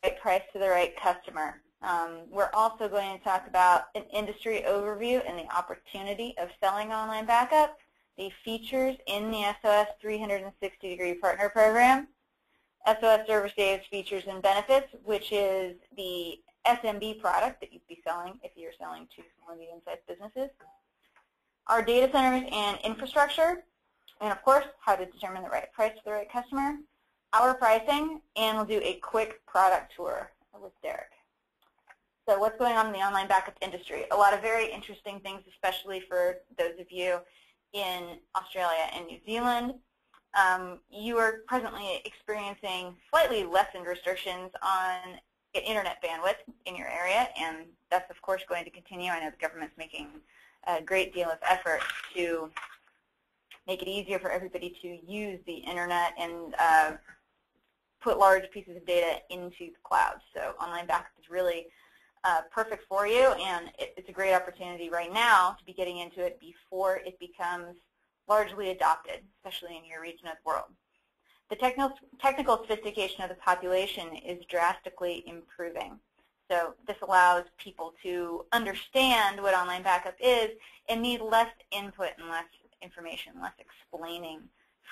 right price to the right customer. We're also going to talk about an industry overview and the opportunity of selling online backup, the features in the SOS 360-degree partner program, SOS ServerSave's features and benefits, which is the SMB product that you'd be selling if you're selling to small and medium-sized businesses, our data centers and infrastructure, and of course, how to determine the right price for the right customer, our pricing, and we'll do a quick product tour with Derek. So what's going on in the online backup industry? A lot of very interesting things, especially for those of you in Australia and New Zealand. You are presently experiencing slightly lessened restrictions on internet bandwidth in your area, and that's of course going to continue. I know the government's making a great deal of effort to make it easier for everybody to use the internet and put large pieces of data into the cloud. So online backup is really perfect for you, and it's a great opportunity right now to be getting into it before it becomes largely adopted, especially in your region of the world. The technical sophistication of the population is drastically improving. So this allows people to understand what online backup is and need less input and less information, less explaining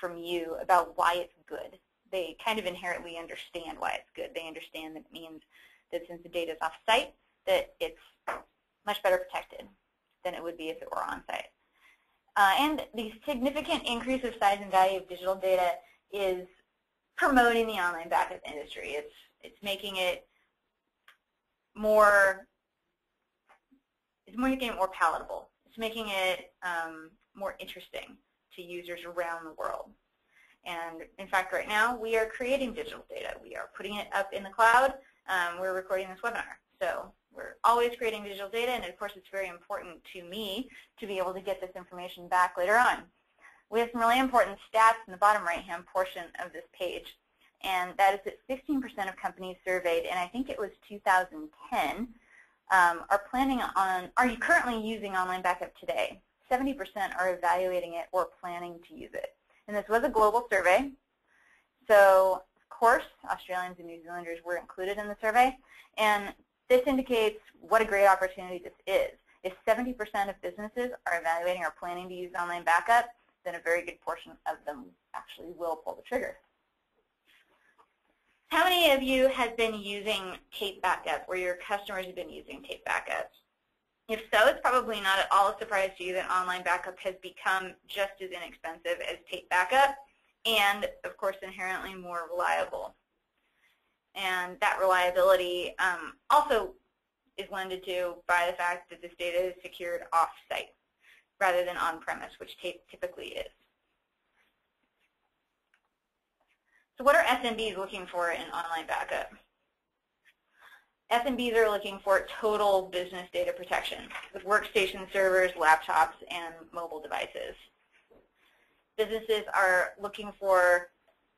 from you about why it's good. They kind of inherently understand why it's good. They understand that it means that since the data is off-site, that it's much better protected than it would be if it were on-site. And the significant increase of size and value of digital data is promoting the online backup industry. It's making it making it more palatable. It's making it more interesting to users around the world. And in fact, right now, we are creating digital data. We are putting it up in the cloud. We're recording this webinar. So we're always creating digital data, and of course, it's very important to me to be able to get this information back later on. We have some really important stats in the bottom right-hand portion of this page, and that is that 16% of companies surveyed, and I think it was 2010, are you currently using online backup today? 70% are evaluating it or planning to use it. And this was a global survey, so of course, Australians and New Zealanders were included in the survey, and this indicates what a great opportunity this is. If 70% of businesses are evaluating or planning to use online backup, then a very good portion of them actually will pull the trigger. How many of you have been using tape backup, or your customers have been using tape backup? If so, it's probably not at all a surprise to you that online backup has become just as inexpensive as tape backup and, of course, inherently more reliable. And that reliability also is lended to by the fact that this data is secured off-site rather than on-premise, which tape typically is. So what are SMBs looking for in online backup? SMBs are looking for total business data protection with workstation servers, laptops, and mobile devices. Businesses are looking for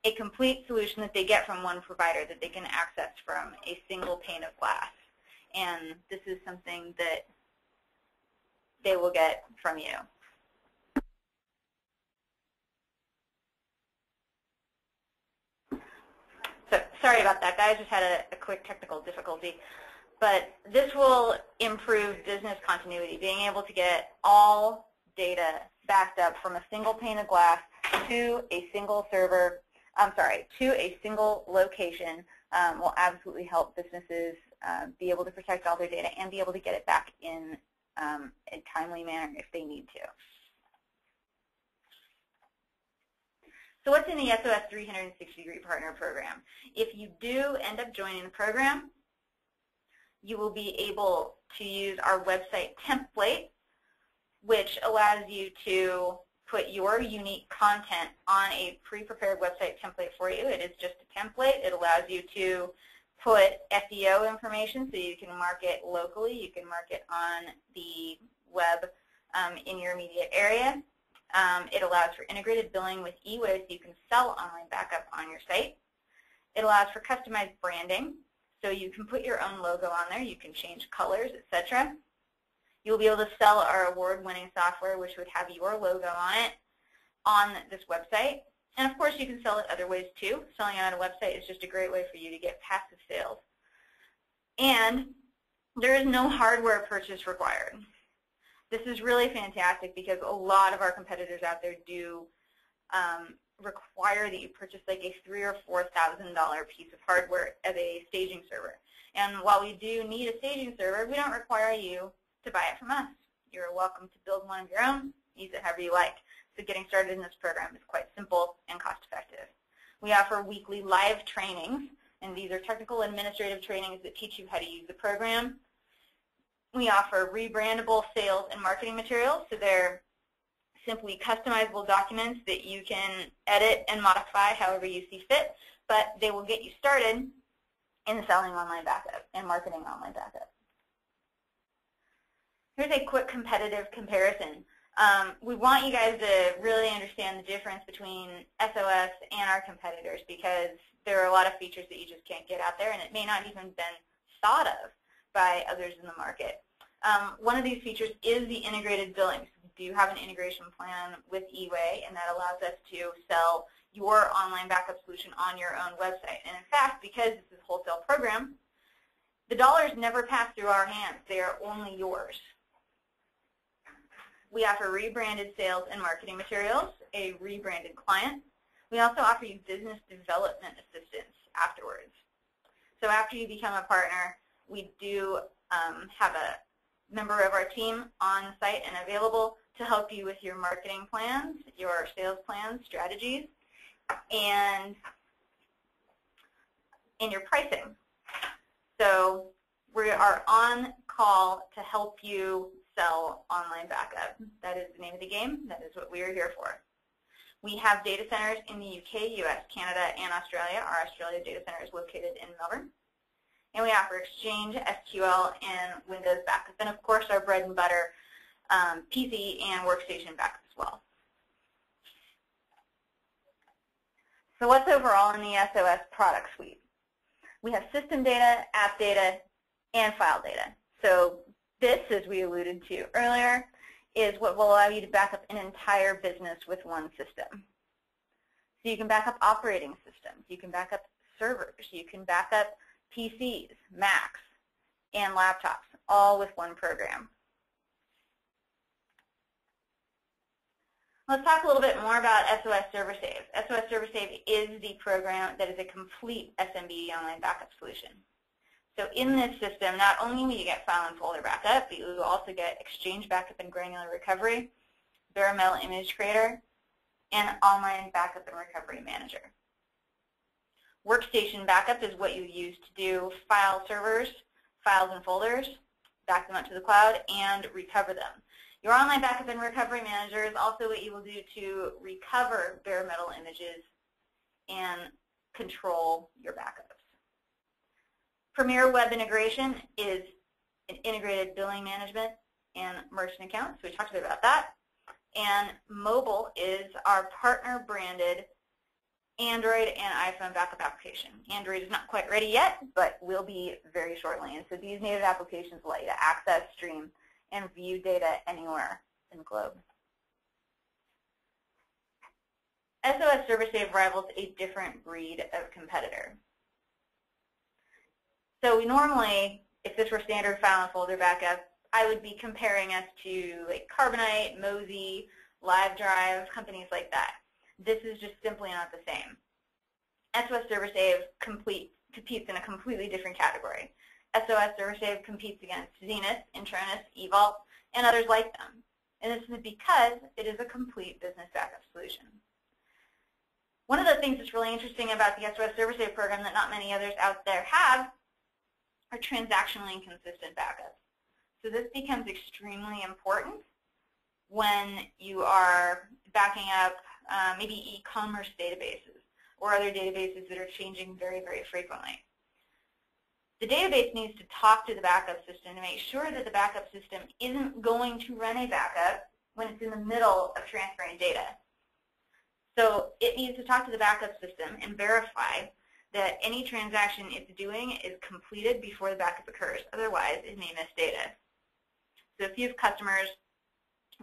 a complete solution that they get from one provider that they can access from a single pane of glass. And this is something that they will get from you. So sorry about that, guys. Just had a quick technical difficulty. But this will improve business continuity, being able to get all data backed up from a single pane of glass to a single server, to a single location will absolutely help businesses be able to protect all their data and be able to get it back in a timely manner if they need to. So what's in the SOS 360-degree Partner Program? If you do end up joining the program, you will be able to use our website template, which allows you to put your unique content on a pre-prepared website template for you. It is just a template. It allows you to put SEO information so you can market locally. You can market on the web in your immediate area. It allows for integrated billing with eWay so you can sell online backup on your site. It allows for customized branding, so you can put your own logo on there. You can change colors, etc. You'll be able to sell our award-winning software, which would have your logo on it, on this website. And of course, you can sell it other ways too. Selling it on a website is just a great way for you to get passive sales And there is no hardware purchase required. This is really fantastic because a lot of our competitors out there do require that you purchase like a $3,000 or $4,000 piece of hardware as a staging server. And while we do need a staging server, we don't require you to buy it from us. You're welcome to build one of your own, use it however you like. So getting started in this program is quite simple and cost-effective. We offer weekly live trainings, and these are technical administrative trainings that teach you how to use the program. We offer rebrandable sales and marketing materials, so they're simply customizable documents that you can edit and modify however you see fit, but they will get you started in selling online backup and marketing online backup. Here's a quick competitive comparison. We want you guys to really understand the difference between SOS and our competitors because there are a lot of features that you just can't get out there, and it may not even been thought of by others in the market. One of these features is the integrated billing. So we do have an integration plan with eWay, and that allows us to sell your online backup solution on your own website. And in fact, because this is a wholesale program, the dollars never pass through our hands. They are only yours. We offer rebranded sales and marketing materials, a rebranded client. We also offer you business development assistance afterwards. So after you become a partner, we do have a member of our team on site and available to help you with your marketing plans, your sales plans, strategies, and in your pricing. So we are on call to help you sell online backup. That is the name of the game. That is what we are here for. We have data centers in the UK, US, Canada, and Australia. Our Australia data center is located in Melbourne. And we offer Exchange, SQL, and Windows backup. And of course, our bread and butter, PC and workstation backup as well. So what's overall in the SOS product suite? We have system data, app data, and file data. So this, as we alluded to earlier, is what will allow you to back up an entire business with one system. So you can back up operating systems, you can back up servers, you can back up PCs, Macs, and laptops, all with one program. Let's talk a little bit more about SOS ServerSave. SOS ServerSave is the program that is a complete SMB online backup solution. So in this system, not only will you get file and folder backup, but you will also get Exchange backup and granular recovery, bare metal image creator, and online backup and recovery manager. Workstation backup is what you use to do file servers, files and folders, back them up to the cloud, and recover them. Your online backup and recovery manager is also what you will do to recover bare metal images and control your backups. Premier Web Integration is an integrated billing management and merchant accounts. So we talked a bit about that. And mobile is our partner-branded Android and iPhone backup application. Android is not quite ready yet, but will be very shortly. And so these native applications allow you to access, stream, and view data anywhere in the globe. SOS ServerSave rivals a different breed of competitor. So we normally, if this were standard file and folder backup, I would be comparing us to like Carbonite, Mozy, LiveDrive, companies like that. This is just simply not the same. SOS ServerSave competes in a completely different category. SOS ServerSave competes against Zenith, Intronus, eVault, and others like them. And this is because it is a complete business backup solution. One of the things that's really interesting about the SOS ServerSave program that not many others out there have are transactionally inconsistent backups. So this becomes extremely important when you are backing up maybe e-commerce databases or other databases that are changing very, very frequently. The database needs to talk to the backup system to make sure that the backup system isn't going to run a backup when it's in the middle of transferring data. So it needs to talk to the backup system and verify that any transaction it's doing is completed before the backup occurs. Otherwise, it may miss data. So if you have customers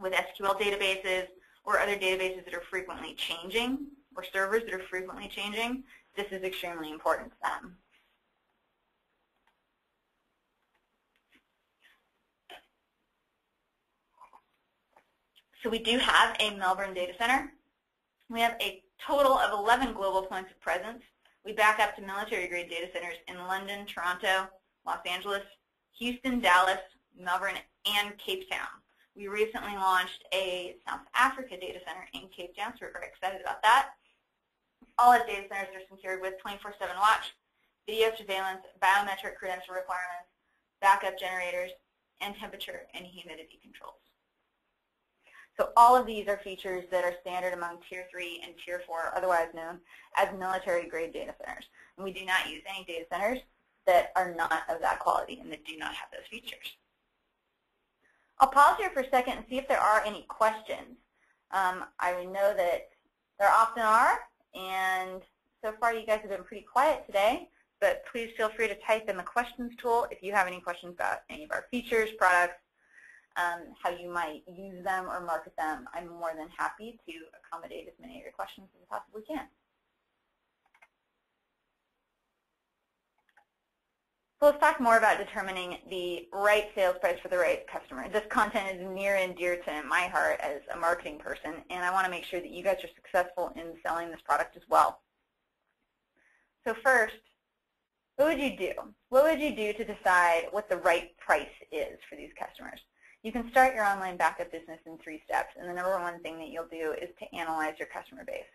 with SQL databases or other databases that are frequently changing or servers that are frequently changing, this is extremely important to them. So we do have a Melbourne data center. We have a total of 11 global points of presence. We back up to military-grade data centers in London, Toronto, Los Angeles, Houston, Dallas, Melbourne, and Cape Town. We recently launched a South Africa data center in Cape Town, so we're very excited about that. All our data centers are secured with 24/7 watch, video surveillance, biometric credential requirements, backup generators, and temperature and humidity controls. So all of these are features that are standard among Tier 3 and Tier 4, otherwise known as military-grade data centers. And we do not use any data centers that are not of that quality and that do not have those features. I'll pause here for a second and see if there are any questions. I know that there often are, and so far you guys have been pretty quiet today, but please feel free to type in the questions tool if you have any questions about any of our features, products, how you might use them or market them. I'm more than happy to accommodate as many of your questions as I possibly can. So let's talk more about determining the right sales price for the right customer. This content is near and dear to my heart as a marketing person, and I want to make sure that you guys are successful in selling this product as well. So first, what would you do? What would you do to decide what the right price is for these customers? You can start your online backup business in 3 steps, and the number one thing that you'll do is to analyze your customer base.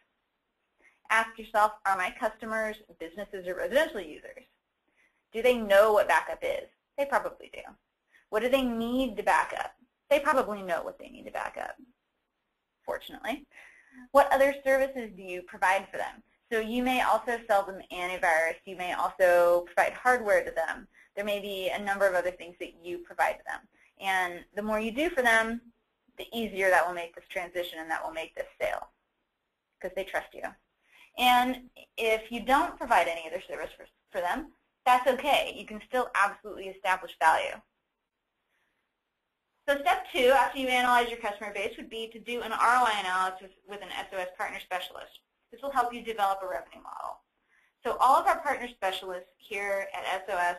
Ask yourself, are my customers businesses or residential users? Do they know what backup is? They probably do. What do they need to back up? They probably know what they need to back up, fortunately. What other services do you provide for them? So you may also sell them antivirus. You may also provide hardware to them. There may be a number of other things that you provide to them. And the more you do for them, the easier that will make this transition and that will make this sale because they trust you. And if you don't provide any other service for them, that's okay. You can still absolutely establish value. So step 2, after you analyze your customer base, would be to do an ROI analysis with an SOS partner specialist. This will help you develop a revenue model. So all of our partner specialists here at SOS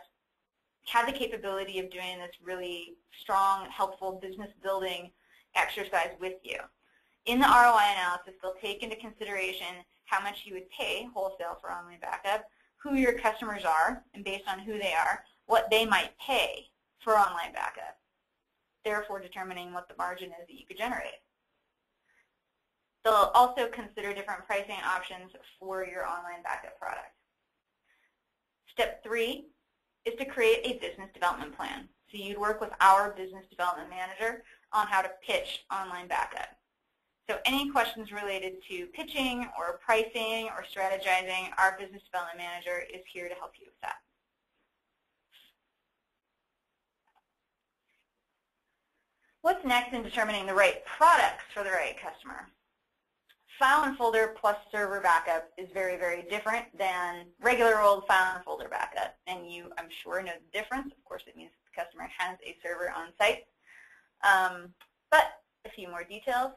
have the capability of doing this really strong, helpful business building exercise with you. In the ROI analysis, they'll take into consideration how much you would pay wholesale for online backup, who your customers are, and based on who they are, what they might pay for online backup, therefore determining what the margin is that you could generate. They'll also consider different pricing options for your online backup product. Step 3 is to create a business development plan. So you'd work with our business development manager on how to pitch online backup. So any questions related to pitching or pricing or strategizing, our business development manager is here to help you with that. What's next in determining the right products for the right customer? File and folder plus server backup is very, very different than regular old file and folder backup. And you, I'm sure, know the difference. Of course, it means the customer has a server on site. But a few more details.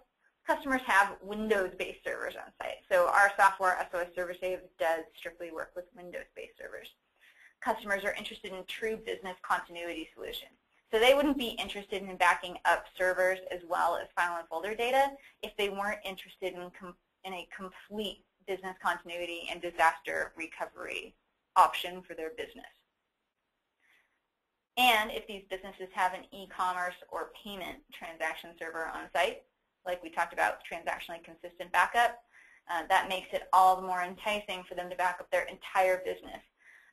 Customers have Windows-based servers on site. So our software, SOS ServerSave, does strictly work with Windows-based servers. Customers are interested in true business continuity solutions. So they wouldn't be interested in backing up servers as well as file and folder data if they weren't interested in a complete business continuity and disaster recovery option for their business. And if these businesses have an e-commerce or payment transaction server on site, like we talked about transactionally consistent backup, that makes it all the more enticing for them to back up their entire business.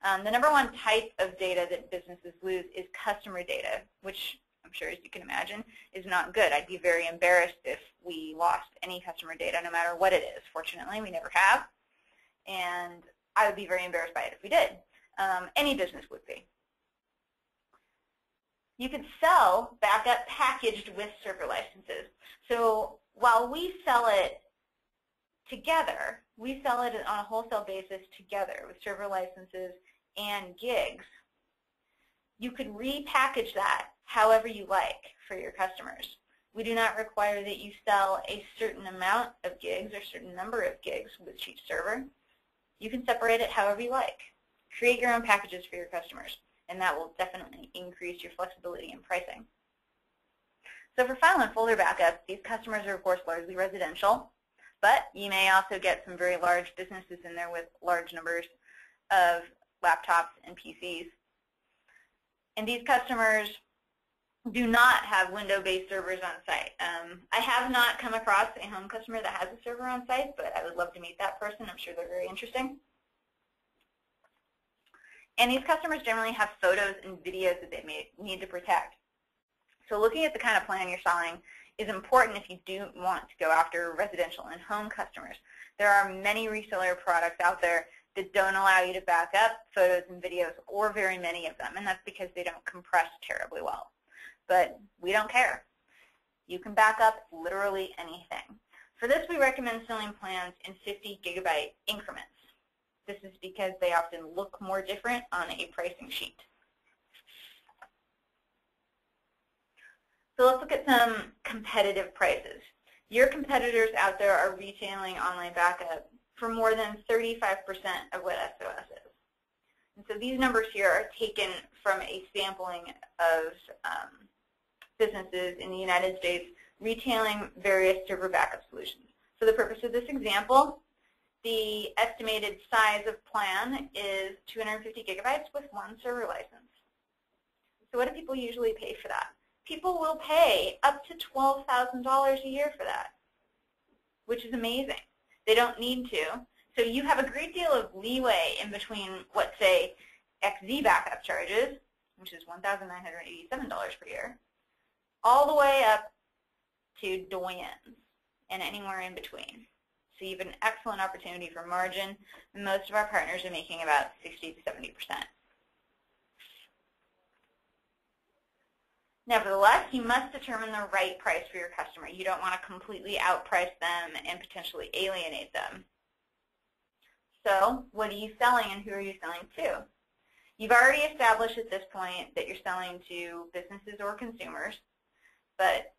The number one type of data that businesses lose is customer data, which I'm sure, as you can imagine, is not good. I'd be very embarrassed if we lost any customer data, no matter what it is. Fortunately, we never have, and I would be very embarrassed by it if we did. Any business would be. You could sell backup packaged with server licenses. So while we sell it together, we sell it on a wholesale basis together with server licenses and gigs. You could repackage that however you like for your customers. We do not require that you sell a certain amount of gigs or a certain number of gigs with each server. You can separate it however you like. Create your own packages for your customers, and that will definitely increase your flexibility in pricing. So for file and folder backups, these customers are, of course, largely residential, but you may also get some very large businesses in there with large numbers of laptops and PCs. And these customers do not have window-based servers on site. I have not come across a home customer that has a server on site, but I would love to meet that person. I'm sure they're very interesting. And these customers generally have photos and videos that they may need to protect. So looking at the kind of plan you're selling is important if you do want to go after residential and home customers. There are many reseller products out there that don't allow you to back up photos and videos, or very many of them, and that's because they don't compress terribly well. But we don't care. You can back up literally anything. For this, we recommend selling plans in 50 gigabyte increments. This is because they often look more different on a pricing sheet. So let's look at some competitive prices. Your competitors out there are retailing online backup for more than 35% of what SOS is. And so these numbers here are taken from a sampling of businesses in the United States retailing various server backup solutions. For the purpose of this example, the estimated size of plan is 250 gigabytes with one server license. So what do people usually pay for that? People will pay up to $12,000 a year for that, which is amazing. They don't need to. So you have a great deal of leeway in between what, say, XZ backup charges, which is $1,987 per year, all the way up to doyens and anywhere in between. So you have an excellent opportunity for margin. Most of our partners are making about 60 to 70%. Nevertheless, you must determine the right price for your customer. You don't want to completely outprice them and potentially alienate them. So what are you selling and who are you selling to? You've already established at this point that you're selling to businesses or consumers, but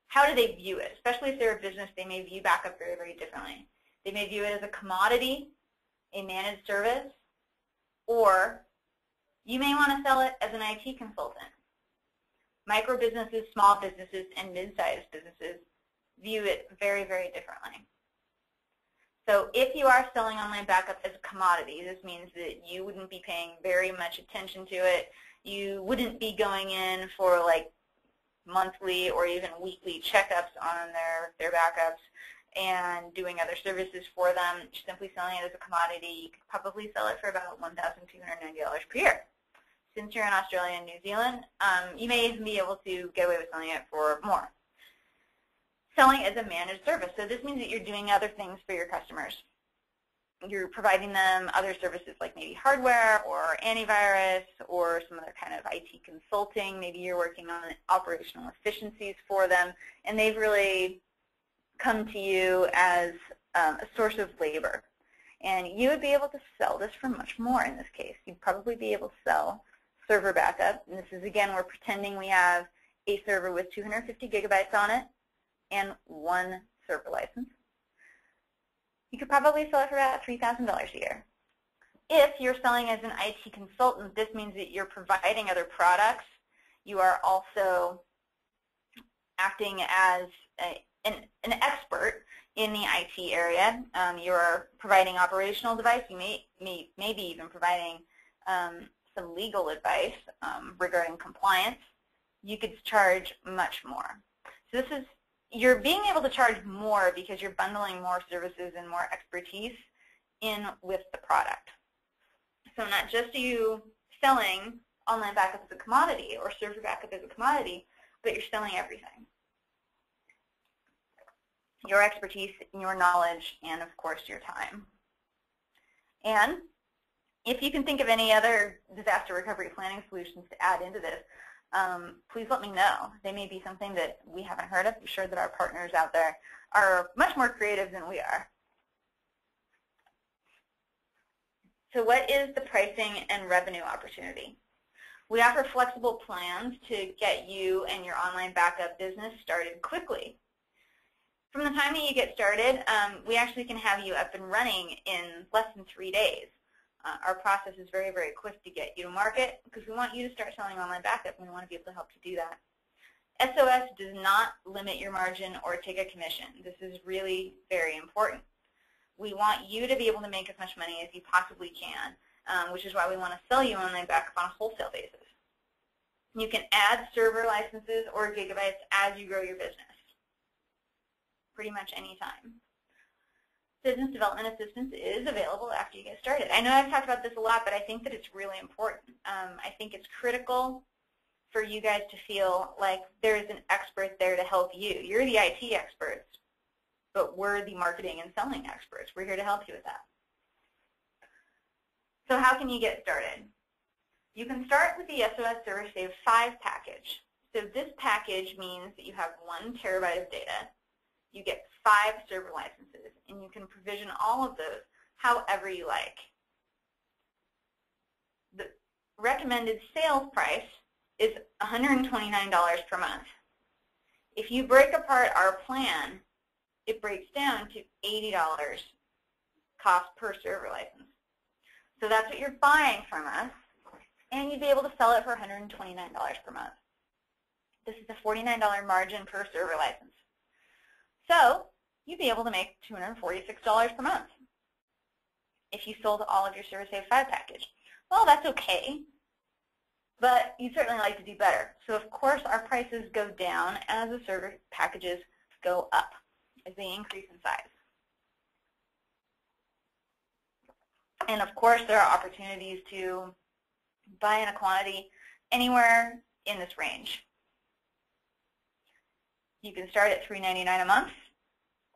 how do they view it? Especially if they're a business, they may view backup very, very differently. They may view it as a commodity, a managed service, or you may want to sell it as an IT consultant. Micro businesses, small businesses, and mid-sized businesses view it very, very differently. So if you are selling online backup as a commodity, this means that you wouldn't be paying very much attention to it. You wouldn't be going in for like monthly or even weekly checkups on their backups and doing other services for them. You're simply selling it as a commodity. You could probably sell it for about $1,290 per year. Since you're in Australia and New Zealand, you may even be able to get away with selling it for more. Selling as a managed service. So this means that you're doing other things for your customers. You're providing them other services like maybe hardware or antivirus or some other kind of IT consulting. Maybe you're working on operational efficiencies for them, and they've really come to you as a source of labor. And you would be able to sell this for much more in this case. You'd probably be able to sell server backup. And this is, again, we're pretending we have a server with 250 gigabytes on it and one server license. You could probably sell it for about $3,000 a year. If you're selling as an IT consultant, this means that you're providing other products. You are also acting as an expert in the IT area. You're providing operational advice. You may be even providing some legal advice regarding compliance. You could charge much more. So this is, you're being able to charge more because you're bundling more services and more expertise in with the product. So not just are you selling online backup as a commodity or server backup as a commodity, but you're selling everything. Your expertise, your knowledge, and of course your time. And if you can think of any other disaster recovery planning solutions to add into this, please let me know. They may be something that we haven't heard of. I'm sure that our partners out there are much more creative than we are. So what is the pricing and revenue opportunity? We offer flexible plans to get you and your online backup business started quickly. From the time that you get started, we actually can have you up and running in less than 3 days. Our process is very, very quick to get you to market because we want you to start selling online backup, and we want to be able to help you do that. SOS does not limit your margin or take a commission. This is really very important. We want you to be able to make as much money as you possibly can, which is why we want to sell you online backup on a wholesale basis. You can add server licenses or gigabytes as you grow your business, pretty much any time. Business development assistance is available after you get started. I know I've talked about this a lot, but I think that it's really important. I think it's critical for you guys to feel like there's an expert there to help you. You're the IT experts, but we're the marketing and selling experts. We're here to help you with that. So how can you get started? You can start with the SOS ServerSave 5 package. So this package means that you have 1 terabyte of data. You get 5 server licenses, and you can provision all of those however you like. The recommended sales price is $129 per month. If you break apart our plan, it breaks down to $80 cost per server license. So that's what you're buying from us, and you'd be able to sell it for $129 per month. This is a $49 margin per server license. So you'd be able to make $246 per month if you sold all of your ServerSave 5 package. Well, that's okay, but you'd certainly like to do better. So of course our prices go down as the server packages go up, as they increase in size. And of course there are opportunities to buy in a quantity anywhere in this range. You can start at $3.99 a month,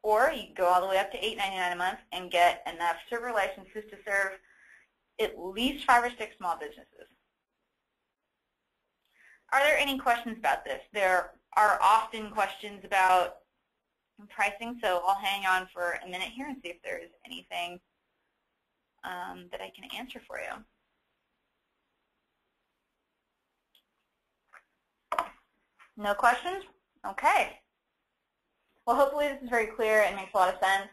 or you can go all the way up to $8.99 a month and get enough server licenses to serve at least 5 or 6 small businesses. Are there any questions about this? There are often questions about pricing, so I'll hang on for a minute here and see if there is anything that I can answer for you. No questions? Okay. Well, hopefully this is very clear and makes a lot of sense.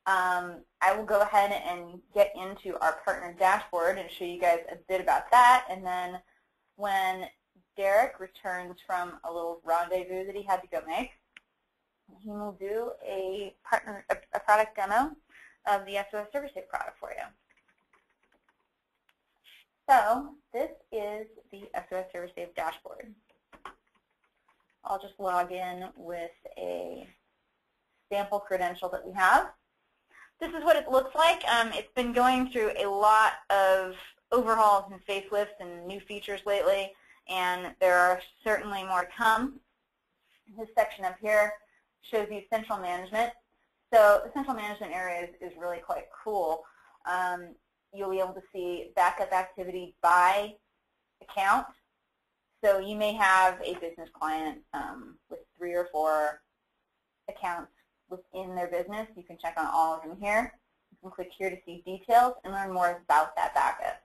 I will go ahead and get into our partner dashboard and show you guys a bit about that. And then when Derek returns from a little rendezvous that he had to go make, he will do a product demo of the SOS ServerSave product for you. So this is the SOS ServerSave dashboard. I'll just log in with a sample credential that we have. This is what it looks like. It's been going through a lot of overhauls and facelifts and new features lately, and there are certainly more to come. This section up here shows you central management. So the central management area is really quite cool. You'll be able to see backup activity by account. So you may have a business client with 3 or 4 accounts within their business. You can check on all of them here. You can click here to see details and learn more about that backup.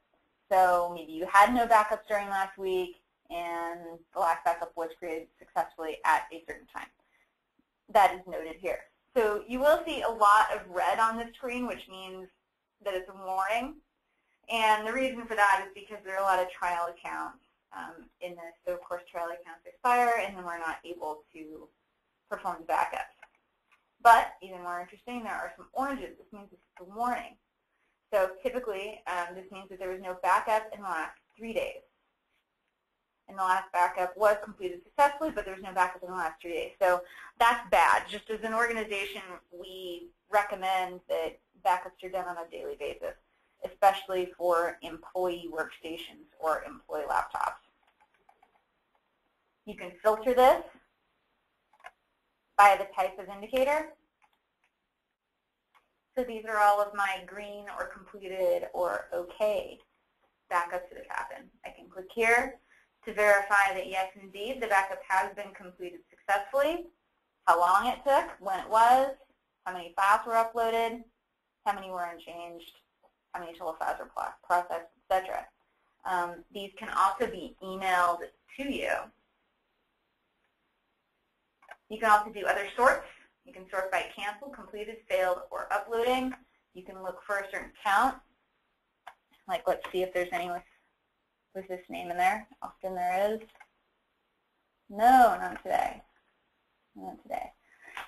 So maybe you had no backups during last week, and the last backup was created successfully at a certain time. That is noted here. So you will see a lot of red on this screen, which means that it's a warning. And the reason for that is because there are a lot of trial accounts in this. So of course trial accounts expire, and then we're not able to perform the backups. But even more interesting, there are some oranges. This means it's a warning. So typically, this means that there was no backup in the last 3 days. And the last backup was completed successfully, but there was no backup in the last 3 days. So that's bad. Just as an organization, we recommend that backups are done on a daily basis, especially for employee workstations or employee laptops. You can filter this by the type of indicator. So these are all of my green or completed or okay backups that have happened. I can click here to verify that yes, indeed, the backup has been completed successfully, how long it took, when it was, how many files were uploaded, how many were unchanged, how many total files were processed, etc. These can also be emailed to you. You can also do other sorts. You can sort by cancel, completed, failed, or uploading. You can look for a certain count. Like, let's see if there's any with this name in there. Often there is. No, not today. Not today.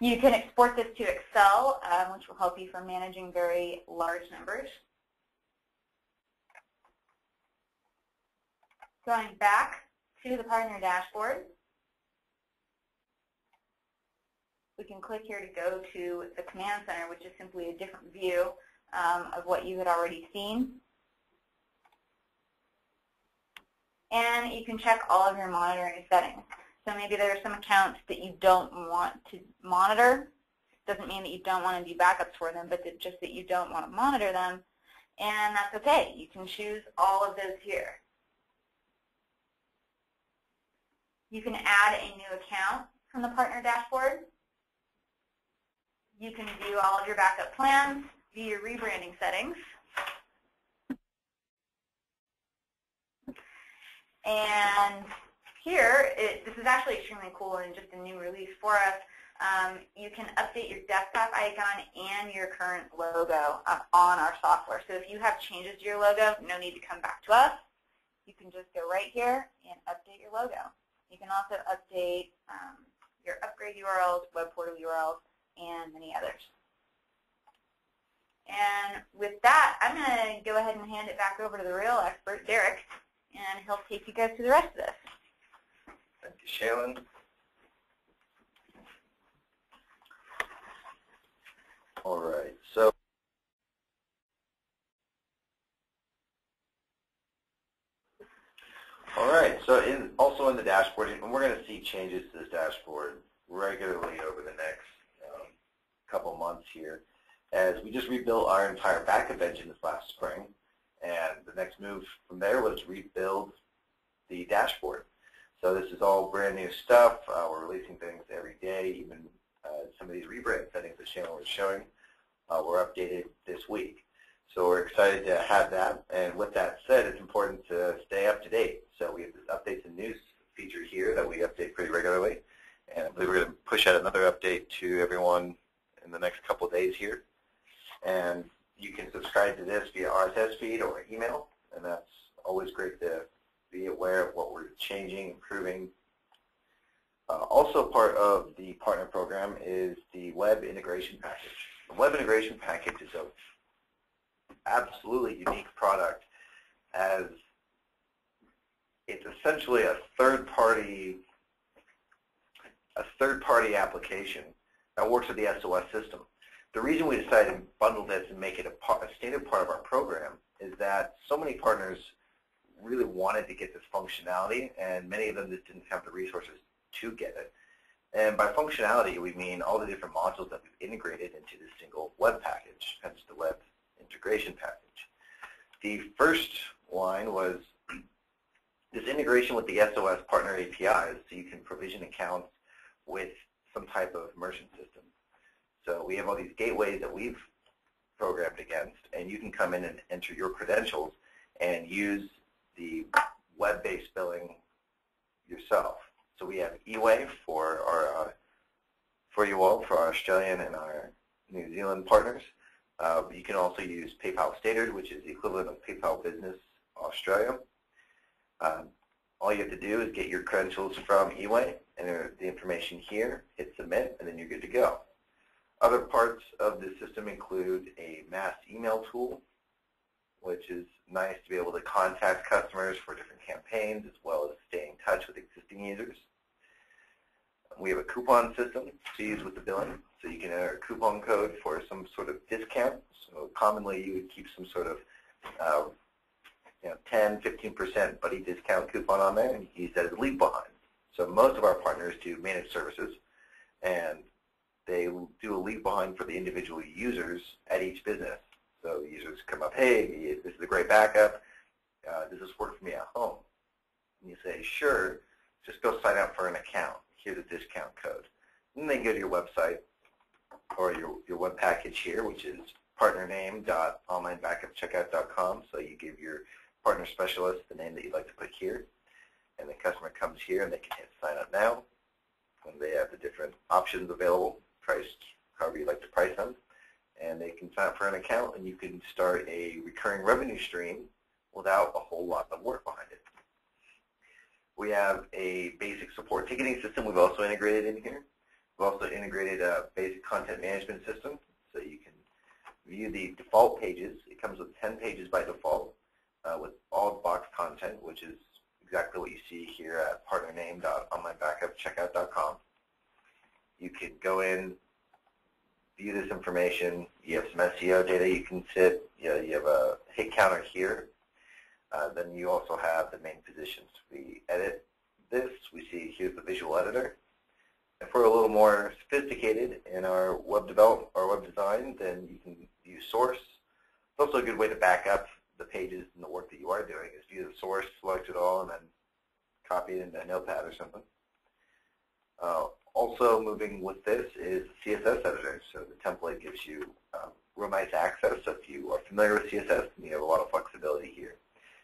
You can export this to Excel, which will help you for managing very large numbers. Going back to the partner dashboard, we can click here to go to the command center, which is simply a different view of what you had already seen. And you can check all of your monitoring settings. So maybe there are some accounts that you don't want to monitor. Doesn't mean that you don't want to do backups for them, but just that you don't want to monitor them. And that's okay. You can choose all of those here. You can add a new account from the partner dashboard. You can view all of your backup plans, view your rebranding settings. And here, this is actually extremely cool and just a new release for us. You can update your desktop icon and your current logo on our software. So if you have changes to your logo, no need to come back to us. You can just go right here and update your logo. You can also update your upgrade URLs, web portal URLs, and many others. And with that, I'm going to go ahead and hand it back over to the real expert, Derek, and he'll take you guys through the rest of this. Thank you, Sheilin. All right, so also in the dashboard, and we're going to see changes to this dashboard regularly over the next couple months here, as we just rebuilt our entire backup engine this last spring, and the next move from there was to rebuild the dashboard. So this is all brand new stuff. We're releasing things every day. Even some of these rebrand settings that Sheilin was showing were updated this week. So we're excited to have that. And with that said, it's important to stay up to date. So we have this updates and news feature here that we update pretty regularly. And I believe we're going to push out another update to everyone in the next couple of days here. And you can subscribe to this via RSS feed or email. And that's always great to be aware of what we're changing, improving. Also part of the partner program is the web integration package. The web integration package is an absolutely unique product, as it's essentially a third-party application that works with the SOS system. The reason we decided to bundle this and make it a standard part of our program is that so many partners really wanted to get this functionality, and many of them just didn't have the resources to get it. And by functionality, we mean all the different modules that we've integrated into this single web package, hence the web integration package. The first line was this integration with the SOS partner APIs, so you can provision accounts with some type of merchant system. So we have all these gateways that we've programmed against, and you can come in and enter your credentials and use the web-based billing yourself. So we have eWay for our you all, for our Australian and our New Zealand partners. You can also use PayPal Standard, which is the equivalent of PayPal Business Australia. All you have to do is get your credentials from eWay, enter the information here, hit submit, and then you're good to go. Other parts of the system include a mass email tool, which is nice to be able to contact customers for different campaigns, as well as stay in touch with existing users. We have a coupon system to use with the billing, so you can enter a coupon code for some sort of discount. So commonly you would keep some sort of 10, 15% buddy discount coupon on there, and you can use that as a leave behind. So most of our partners do managed services, and they do a leave behind for the individual users at each business. So users come up, hey, this is a great backup. Does this work for me at home? And you say, sure, just go sign up for an account. Here's a discount code. And then go to your website or your web package here, which is partnername.onlinebackupcheckout.com. So you give your partner specialist the name that you'd like to put here. And the customer comes here and they can hit sign up now. And they have the different options available, priced however you'd like to price them. And they can sign up for an account, and you can start a recurring revenue stream without a whole lot of work behind it. We have a basic support ticketing system we've also integrated in here. We've also integrated a basic content management system, so you can view the default pages. It comes with 10 pages by default with all box content, which is exactly what you see here at partnername.onlinebackupcheckout.com. You can go in, view this information. You have some SEO data you can sit. You have a hit counter here. Then you also have the main positions. We edit this. We see here's the visual editor. If we're a little more sophisticated in our web development or web design, then you can view source. It's also a good way to back up the pages and the work that you are doing is view the source, select it all, and then copy it into a notepad or something. Also moving with this is CSS editor. So the template gives you real nice access. So if you are familiar with CSS, you have a lot of flexibility here.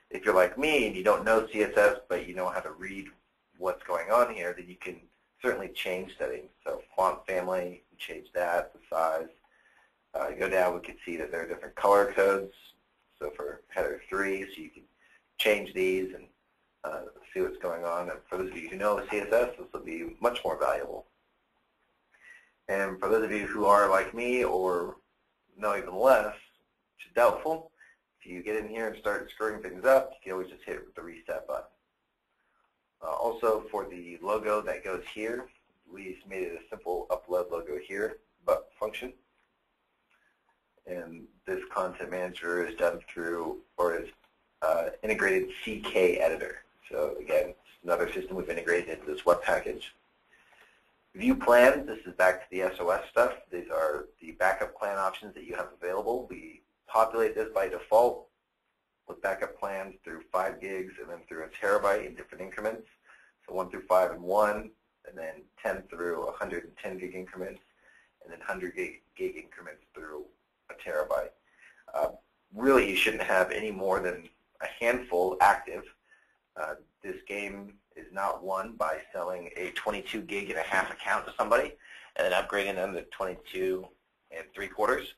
If you're like me and you don't know CSS, but you know how to read what's going on here, then you can certainly change settings. So font family, you can change that, the size. You go down, we can see that there are different color codes. So for header 3, so you can change these and see what's going on. And for those of you who know CSS, this will be much more valuable. And for those of you who are like me or know even less, which is doubtful, if you get in here and start screwing things up, you can always just hit it with the reset button. Also, for the logo that goes here, we made it a simple upload logo here but function. And this content manager is done through, or is integrated CK editor. So again, it's another system we've integrated into this web package. View plans, this is back to the SOS stuff. These are the backup plan options that you have available. We populate this by default with backup plans through 5 gigs and then through a terabyte in different increments. So 1 through 5 in 1, and then 10 through 110 gig increments, and then 100 gig increments through a terabyte. Really, you shouldn't have any more than a handful active. This game is not won by selling a 22 gig and a half account to somebody and then upgrading them to 22 3/4.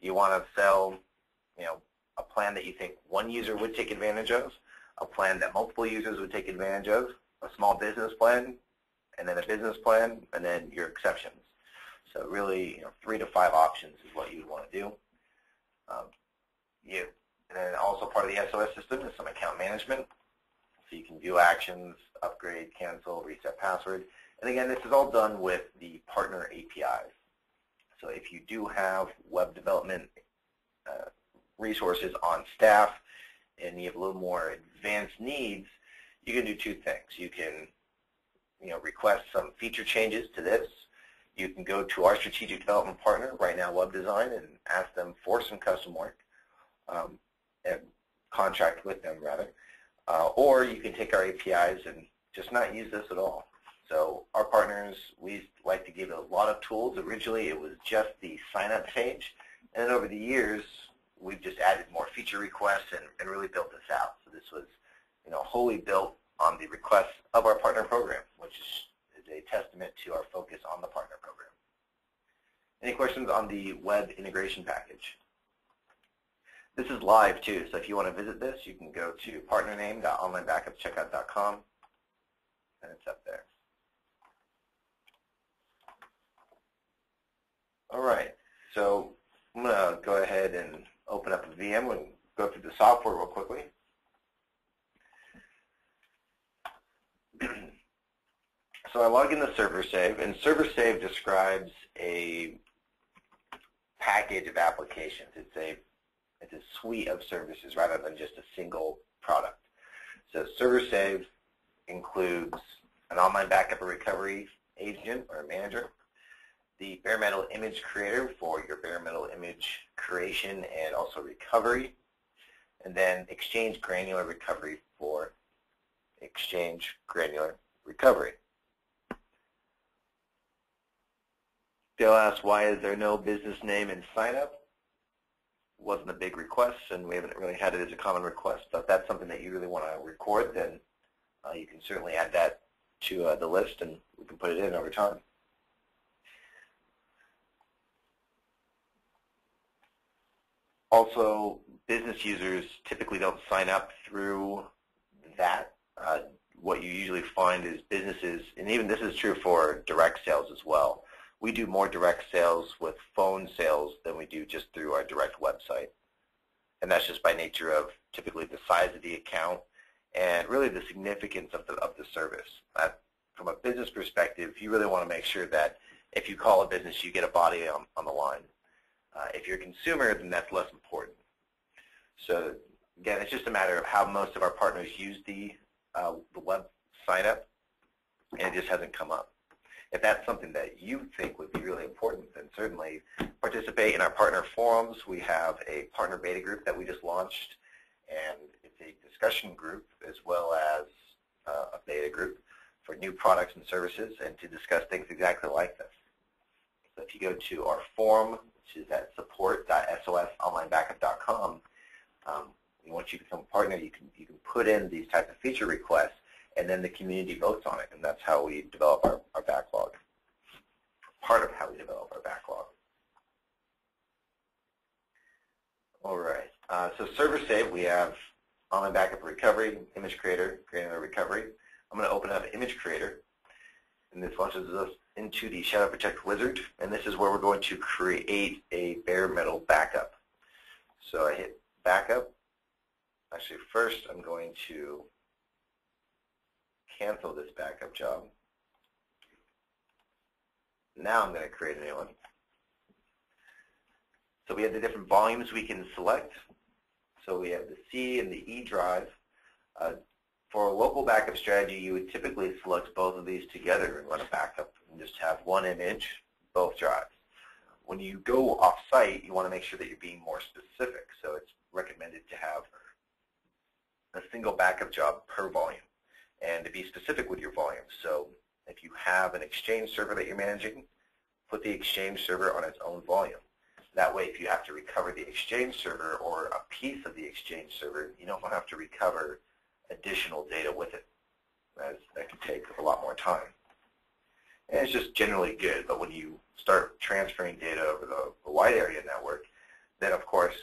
You want to sell, a plan that you think one user would take advantage of, a plan that multiple users would take advantage of, a small business plan, and then a business plan, and then your exceptions. So really, 3 to 5 options is what you want to do. And then also part of the SOS system is some account management. So you can view actions, upgrade, cancel, reset password. And again, this is all done with the partner APIs. So if you do have web development resources on staff and you have a little more advanced needs, you can do 2 things. You can request some feature changes to this. You can go to our strategic development partner, right now Web Design, and ask them for some custom work, and contract with them rather. Or you can take our APIs and just not use this at all. So our partners, we like to give a lot of tools. Originally it was just the sign-up page, and then over the years we've just added more feature requests and really built this out. So this was wholly built on the requests of our partner program, which is a testament to our focus on the partner program. Any questions on the web integration package? This is live too, so if you want to visit this, you can go to partnername.onlinebackupcheckout.com, and it's up there. All right, so I'm going to go ahead and open up a VM and go through the software real quickly. So I log into ServerSave, and ServerSave describes a package of applications. It's a suite of services rather than just a single product. So ServerSave includes an online backup and recovery agent or manager, the bare metal image creator for your bare metal image creation and also recovery, and then Exchange Granular Recovery for Exchange Granular Recovery. They'll ask, why is there no business name in sign-up? Wasn't a big request, and we haven't really had it as a common request. But if that's something that you really want to record, then you can certainly add that to the list, and we can put it in over time. Also, business users typically don't sign up through that. what you usually find is businesses, and even this is true for direct sales as well, we do more direct sales with phone sales than we do just through our direct website. And that's just by nature of typically the size of the account and really the significance of the service. From a business perspective, you really want to make sure that if you call a business, you get a body on the line. If you're a consumer, then that's less important. So again, it's just a matter of how most of our partners use the web sign up, and it just hasn't come up. If that's something that you think would be really important, then certainly participate in our partner forums. We have a partner beta group that we just launched, and it's a discussion group as well as a beta group for new products and services and to discuss things exactly like this. So if you go to our forum, which is at support.sosonlinebackup.com, once you become a partner, you can put in these types of feature requests, and then the community votes on it, and that's how we develop our backlog. Part of how we develop our backlog. All right. So ServerSave, we have online backup recovery, image creator, creating a recovery. I'm going to open up Image Creator, and this launches us into the Shadow Protect wizard, and this is where we're going to create a bare metal backup. So I hit backup. Actually, first I'm going to cancel this backup job. Now I'm going to create a new one. So we have the different volumes we can select. So we have the C and the E drive. For a local backup strategy, you would typically select both of these together and run a backup and just have one image, both drives. When you go off-site, you want to make sure that you're being more specific. So it's recommended to have a single backup job per volume and to be specific with your volume. So if you have an Exchange server that you're managing, put the Exchange server on its own volume. That way, if you have to recover the Exchange server or a piece of the Exchange server, you don't have to recover additional data with it, as that can take a lot more time. And it's just generally good, but when you start transferring data over the wide area network, then of course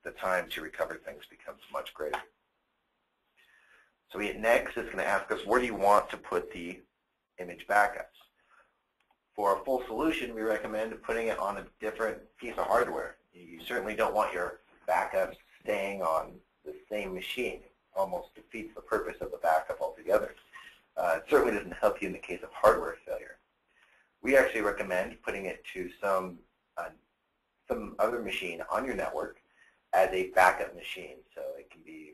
the time to recover things becomes much greater. So we hit next. It's going to ask us, where do you want to put the image backups? For a full solution, we recommend putting it on a different piece of hardware. You certainly don't want your backups staying on the same machine. It almost defeats the purpose of the backup altogether. It certainly doesn't help you in the case of hardware failure. We actually recommend putting it to some other machine on your network as a backup machine. So it can be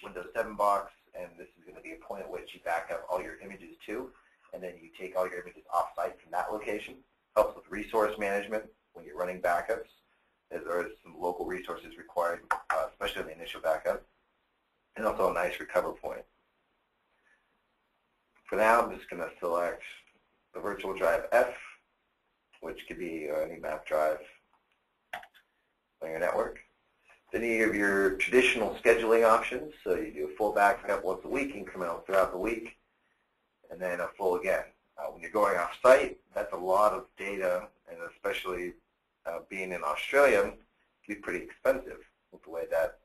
Windows 7 box, and this is going to be a point at which you back up all your images to, and then you take all your images off-site from that location. Helps with resource management when you're running backups. There are some local resources required, especially in the initial backup, and also a nice recover point. For now, I'm just going to select the virtual drive F, which could be any map drive on your network. Then you have your traditional scheduling options. So you do a full backup once a week, incremental throughout the week, and then a full again. When you're going off-site, that's a lot of data, and especially being in Australia, it can be pretty expensive with the way that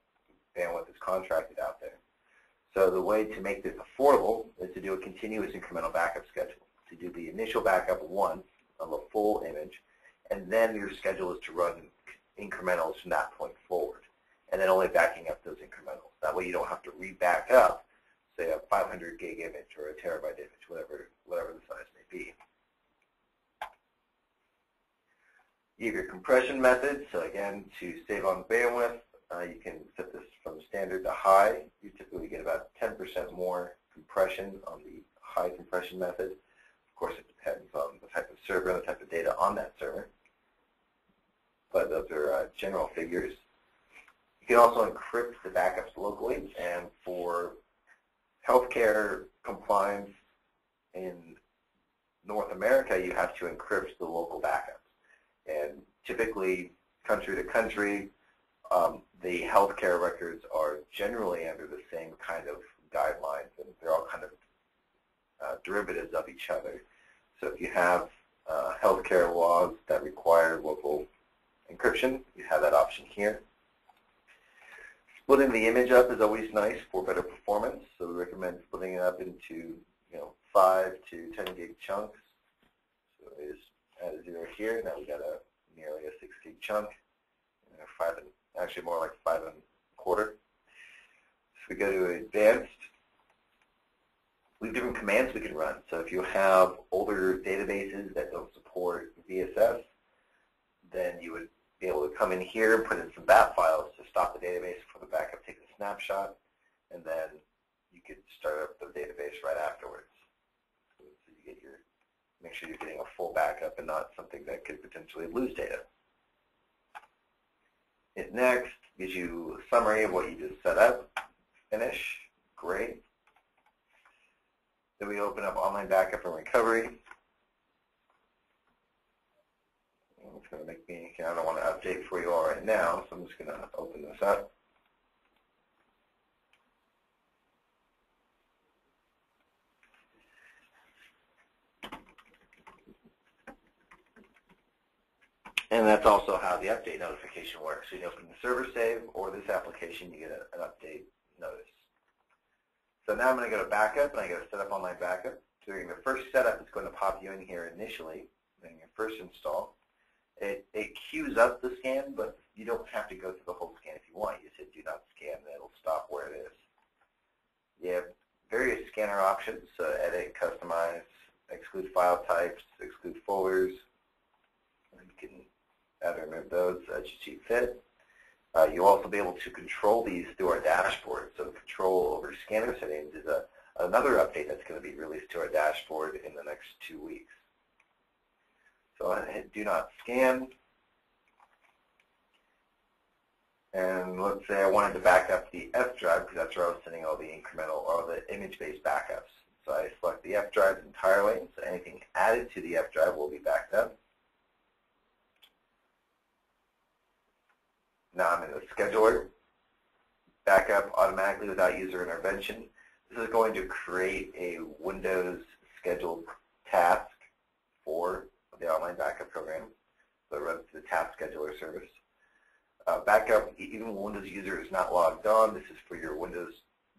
bandwidth is contracted out there. So the way to make this affordable is to do a continuous incremental backup schedule. To do the initial backup once of a full image, and then your schedule is to run incrementals from that point forward, and then only backing up those incrementals. That way you don't have to re-back up, say, a 500 gig image or a terabyte image, whatever the size may be. You have your compression method. So again, to save on bandwidth, you can set this from standard to high. You typically get about 10% more compression on the high compression method. Of course, it depends on the type of server and the type of data on that server. But those are general figures. You can also encrypt the backups locally, and for healthcare compliance in North America, you have to encrypt the local backups. And typically, country to country, the healthcare records are generally under the same kind of guidelines, and they're all kind of derivatives of each other. So if you have healthcare laws that require local encryption, you have that option here. Splitting the image up is always nice for better performance, so we recommend splitting it up into into 5 to 10 gig chunks. So I just add a 0 here. Now we got nearly a 6 gig chunk. Actually more like 5 1/4. So we go to advanced. We have different commands we can run. So if you have older databases that don't support VSS, then you would be able to come in here and put in some bat files to stop the database for the backup, take a snapshot, and then you could start up the database right afterwards. So you get make sure you're getting a full backup and not something that could potentially lose data. Hit next, gives you a summary of what you just set up. Finish, great. Then we open up online backup and recovery. It's going to make me, I don't want to update for you all right now, so I'm just going to open this up. And that's also how the update notification works. So you open the ServerSave or this application, you get an update notice. So now I'm going to go to backup, and I go to set up online backup. During the first setup, it's going to pop you in here initially, in your first install. It queues up the scan, but you don't have to go through the whole scan if you want. You just hit do not scan, and it'll stop where it is. You have various scanner options, so edit, customize, exclude file types, exclude folders. You can add or remove those as you see fit. You'll also be able to control these through our dashboard. So control over scanner settings is another update that's going to be released to our dashboard in the next 2 weeks. So I hit do not scan. And let's say I wanted to back up the F drive because that's where I was sending all the incremental or the image-based backups. So I select the F drive entirely. So anything added to the F drive will be backed up. Now I'm in the scheduler. Backup automatically without user intervention. This is going to create a Windows scheduled task for the online backup program. So it runs the task scheduler service. Backup, even when Windows user is not logged on, this is for your Windows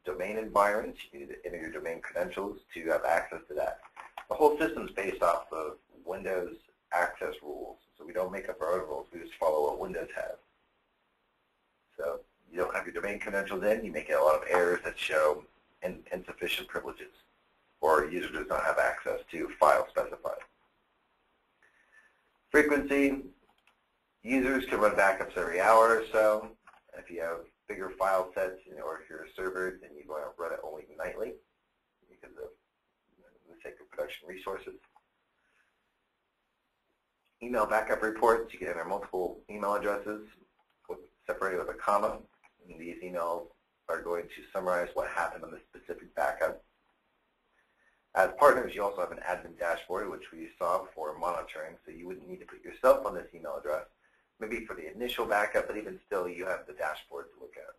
domain environment. You need to enter your domain credentials to have access to that. The whole system is based off of Windows access rules. So we don't make up our own rules. We just follow what Windows has. So you don't have your domain credentials in, you may get a lot of errors that show insufficient privileges or a user does not have access to files specified. Frequency, users can run backups every hour or so. If you have bigger file sets or if you're a server, then you want to run it only nightly because of the sake of production resources. Email backup reports, you can enter multiple email addresses separated with a comma. And these emails are going to summarize what happened on this specific backup. As partners, you also have an admin dashboard, which we saw for monitoring, so you wouldn't need to put yourself on this email address, maybe for the initial backup, but even still, you have the dashboard to look at.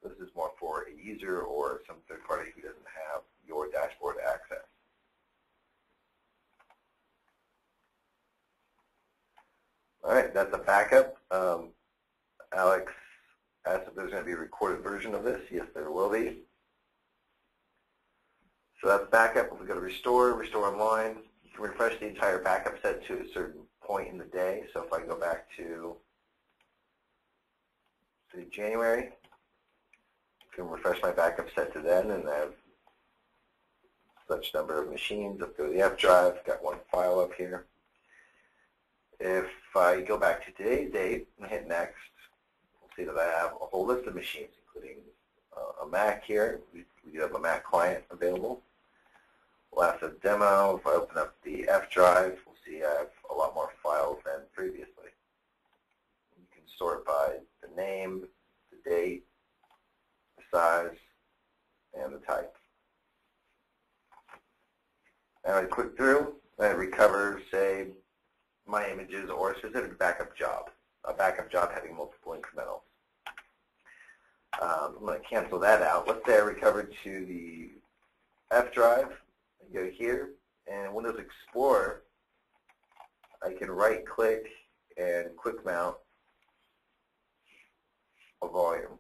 This is more for a user or some third party who doesn't have your dashboard access. All right, that's a backup. Alex asked if there's going to be a recorded version of this. Yes, there will be. So that's backup. If we go to restore online, you can refresh the entire backup set to a certain point in the day. So if I go back to January, I can refresh my backup set to then, and I have such number of machines. Let's go to the F drive. Got one file up here. If I go back to today's date and hit next, we'll see that I have a whole list of machines, including a Mac here. We do have a Mac client available. Last demo, if I open up the F drive, we'll see I have a lot more files than previously. You can sort by the name, the date, the size, and the type. And I click through, and I recover, say, my images or a specific backup job, a backup job having multiple incrementals. I'm going to cancel that out. Let's say I recovered to the F drive. I go here, and Windows Explorer, I can right-click and quick mount a volume.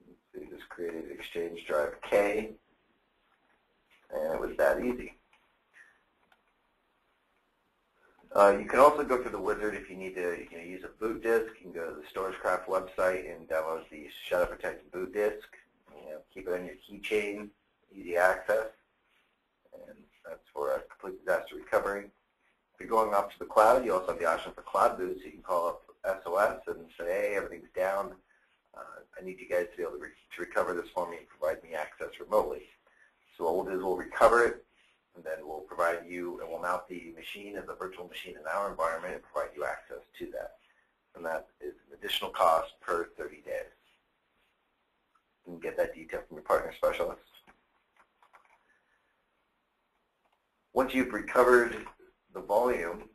Let's see, just created Exchange Drive K, and it was that easy. You can also go through the wizard if you need to use a boot disk. You can go to the StorageCraft website and download the Shadow Protect boot disk. Keep it on your keychain, easy access, and that's for a complete disaster recovery. If you're going off to the cloud, you also have the option for cloud boot, so you can call up SOS and say, hey, everything's down. I need you guys to be able to recover this for me and provide me access remotely. So what we'll do is we'll recover it, and then we'll provide you, and we'll mount the machine as a virtual machine in our environment and provide you access to that. And that is an additional cost per 30 days. You can get that detail from your partner specialist. Once you've recovered the volume,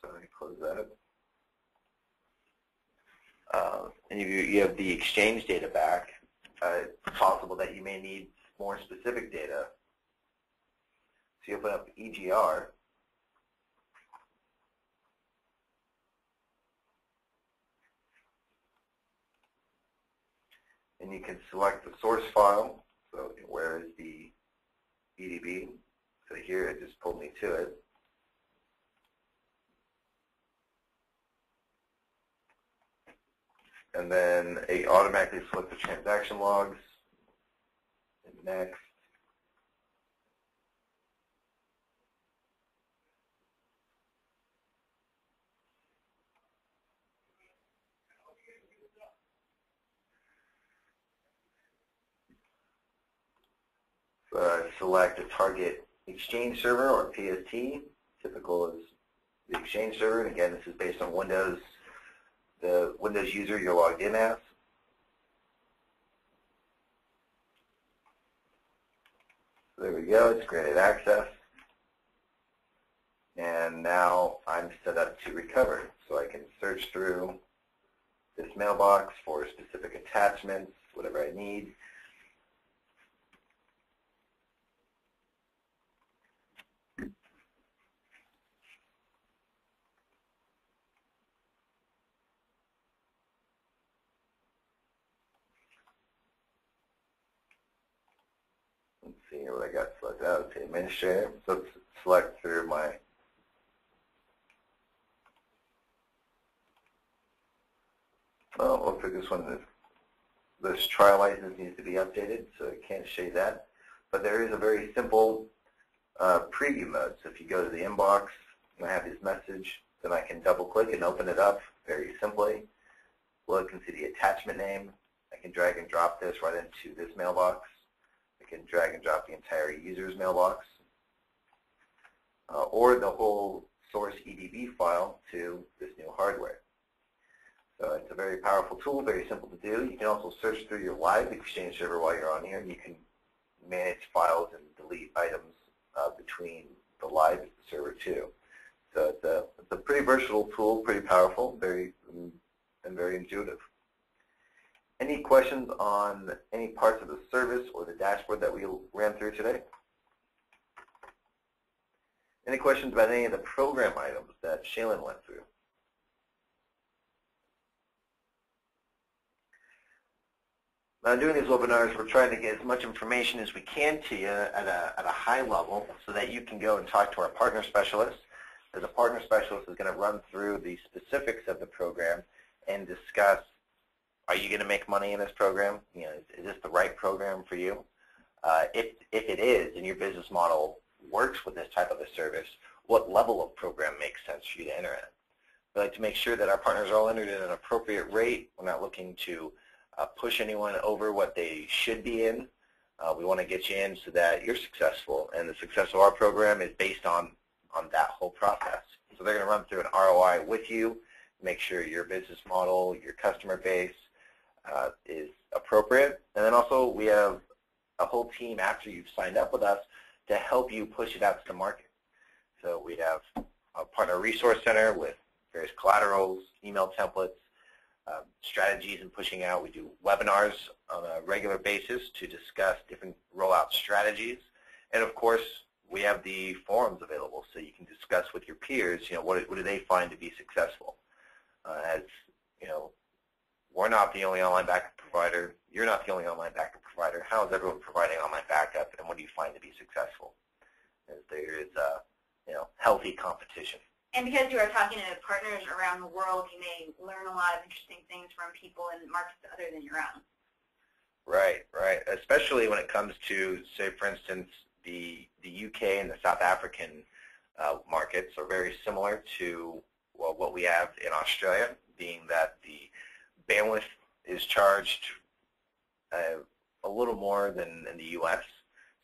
sorry, close that. And you have the exchange data back. It's possible that you may need more specific data. So you open up EGR. And you can select the source file. So where is the EDB? So here it just pulled me to it. And then it automatically selects the transaction logs. And next. Select a target exchange server or PST. Typical is the exchange server. And again, this is based on Windows, the Windows user you're logged in as. So there we go. It's granted access. And now I'm set up to recover. So I can search through this mailbox for specific attachments, whatever I need. Let's see here what I got selected out. Let's say administrator. So let's select through my looks like this one, this trial license needs to be updated, so I can't show you that. But there is a very simple preview mode. So if you go to the inbox and I have this message, then I can double click and open it up very simply. Look and see the attachment name. I can drag and drop this right into this mailbox. I can drag and drop the entire user's mailbox. Or the whole source EDB file to this new hardware. So it's a very powerful tool, very simple to do. You can also search through your live Exchange server while you're on here, and you can manage files and delete items between the live server too. So it's a pretty versatile tool, pretty powerful, very intuitive. Any questions on any parts of the service or the dashboard that we ran through today? Any questions about any of the program items that Sheilin went through? Now, doing these webinars, we're trying to get as much information as we can to you at a high level so that you can go and talk to our partner specialist. The partner specialist is going to run through the specifics of the program and discuss, are you going to make money in this program? Is this the right program for you? If it is, and your business model works with this type of a service, what level of program makes sense for you to enter in? We like to make sure that our partners are all entered in an appropriate rate. We're not looking to push anyone over what they should be in. We want to get you in so that you're successful, and the success of our program is based on that whole process. So they're going to run through an ROI with you, make sure your business model, your customer base is appropriate, and then also we have a whole team after you've signed up with us to help you push it out to the market. So we have a partner resource center with various collaterals, email templates, strategies in pushing out. We do webinars on a regular basis to discuss different rollout strategies. And of course, we have the forums available so you can discuss with your peers, what do they find to be successful. As you know, we're not the only online backup provider. You're not the only online backup provider. How is everyone providing online backup, and what do you find to be successful? There is healthy competition. And because you are talking to partners around the world, you may learn a lot of interesting things from people in markets other than your own. Right, right. Especially when it comes to, say, for instance, the UK and the South African markets are very similar to what we have in Australia, being that the bandwidth is charged a little more than in the U.S.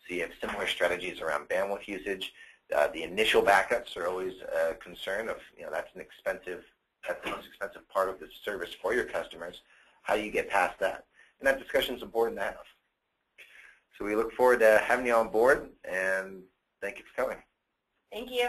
So you have similar strategies around bandwidth usage. The initial backups are always a concern of, that's the most expensive part of the service for your customers. How do you get past that? And that discussion is important to have. So we look forward to having you on board, and thank you for coming. Thank you.